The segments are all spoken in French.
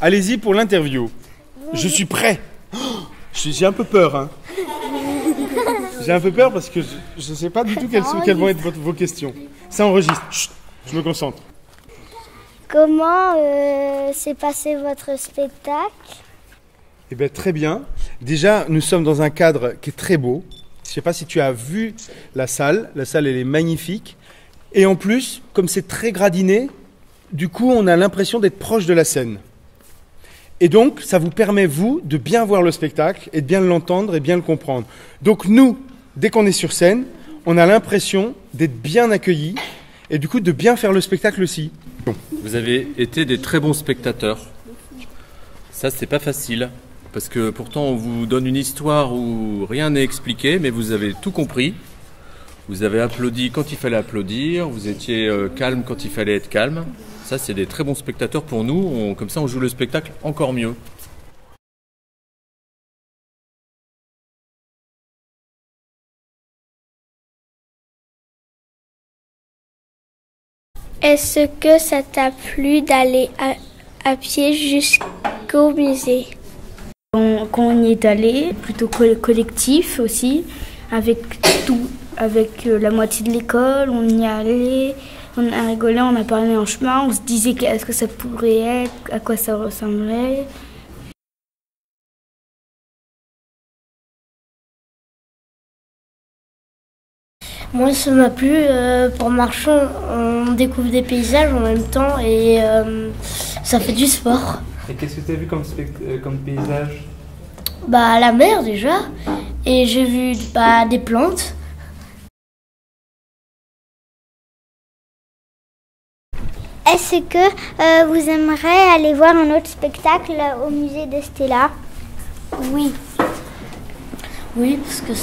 allez-y pour l'interview. Je suis prêt. J'ai un peu peur. Hein. J'ai un peu peur parce que je ne sais pas du tout quelles vont être vos questions. Ça enregistre. Chut, je me concentre. Comment s'est passé votre spectacle? Eh bien, très bien. Déjà, nous sommes dans un cadre qui est très beau. Je ne sais pas si tu as vu la salle. La salle, elle est magnifique. Et en plus, comme c'est très gradiné, du coup, on a l'impression d'être proche de la scène. Et donc, ça vous permet, vous, de bien voir le spectacle et de bien l'entendre et bien le comprendre. Donc nous, dès qu'on est sur scène, on a l'impression d'être bien accueillis et du coup de bien faire le spectacle aussi. Bon. Vous avez été des très bons spectateurs. Ça, c'est pas facile. Parce que pourtant, on vous donne une histoire où rien n'est expliqué, mais vous avez tout compris. Vous avez applaudi quand il fallait applaudir, vous étiez calme quand il fallait être calme. Ça, c'est des très bons spectateurs pour nous. Comme ça, on joue le spectacle encore mieux. Est-ce que ça t'a plu d'aller à pied jusqu'au musée? Quand on y est allé, plutôt collectif aussi, avec la moitié de l'école, on y est allé. On a rigolé, on a parlé en chemin, on se disait qu'est-ce que ça pourrait être, à quoi ça ressemblerait. Moi, ça m'a plu. Pour marcher, on découvre des paysages en même temps et ça fait du sport. Et qu'est-ce que tu as vu comme paysage? Bah, la mer déjà. Et j'ai vu des plantes. Est-ce que vous aimeriez aller voir un autre spectacle au musée de Stella? Oui. Oui, parce que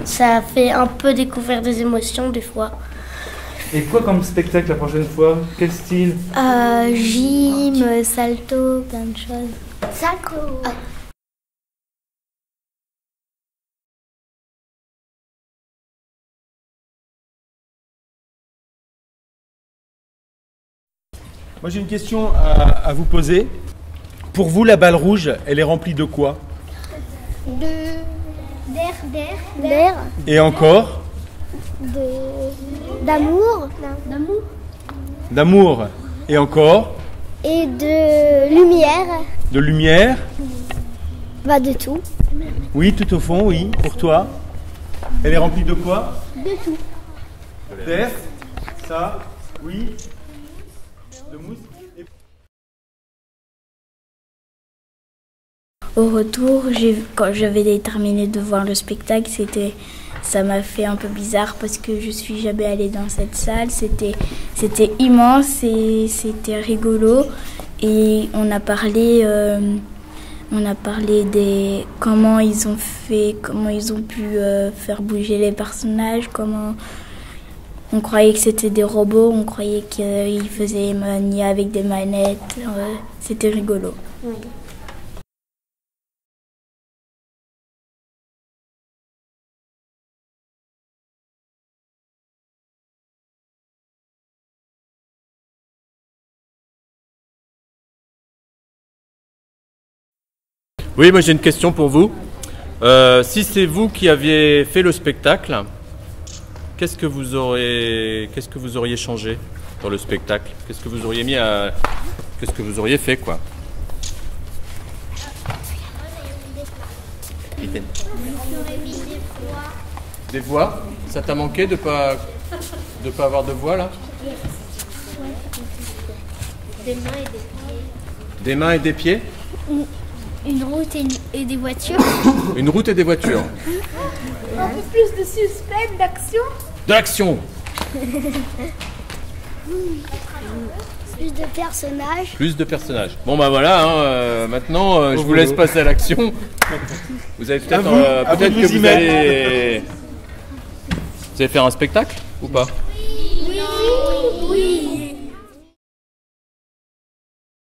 ça fait un peu découvrir des émotions des fois. Et quoi comme spectacle la prochaine fois? Quel style? Gym, salto, plein de choses. Salto. Moi, j'ai une question à vous poser. Pour vous, la balle rouge, elle est remplie de quoi? D'air. Et encore? D'amour. D'amour. Et encore? Et de lumière. De lumière? De tout. Oui, tout au fond, oui. Pour toi? Elle est remplie de quoi? De tout. D'air? Ça? Oui. De mousse? Au retour, quand j'avais terminé de voir le spectacle, ça m'a fait un peu bizarre parce que je suis jamais allée dans cette salle. C'était immense et c'était rigolo. Et on a parlé des comment ils ont pu faire bouger les personnages, comment on croyait que c'était des robots, on croyait qu'ils faisaient manier avec des manettes. C'était rigolo. Oui. Oui, moi j'ai une question pour vous. Si c'est vous qui aviez fait le spectacle, qu'est-ce que vous auriez changé dans le spectacle? Qu'est-ce que vous auriez qu'est-ce que vous auriez fait, quoi? Des voix? Ça t'a manqué de pas avoir de voix là? Des mains et des pieds. Des mains et des pieds? Une route et des voitures. Une route et des voitures. Un peu plus de suspense, d'action. De l'action. Plus de personnages. Plus de personnages. Bon bah voilà, hein, maintenant je vous laisse passer à l'action. Vous avez peut-être que vous allez faire un spectacle ou pas? Oui.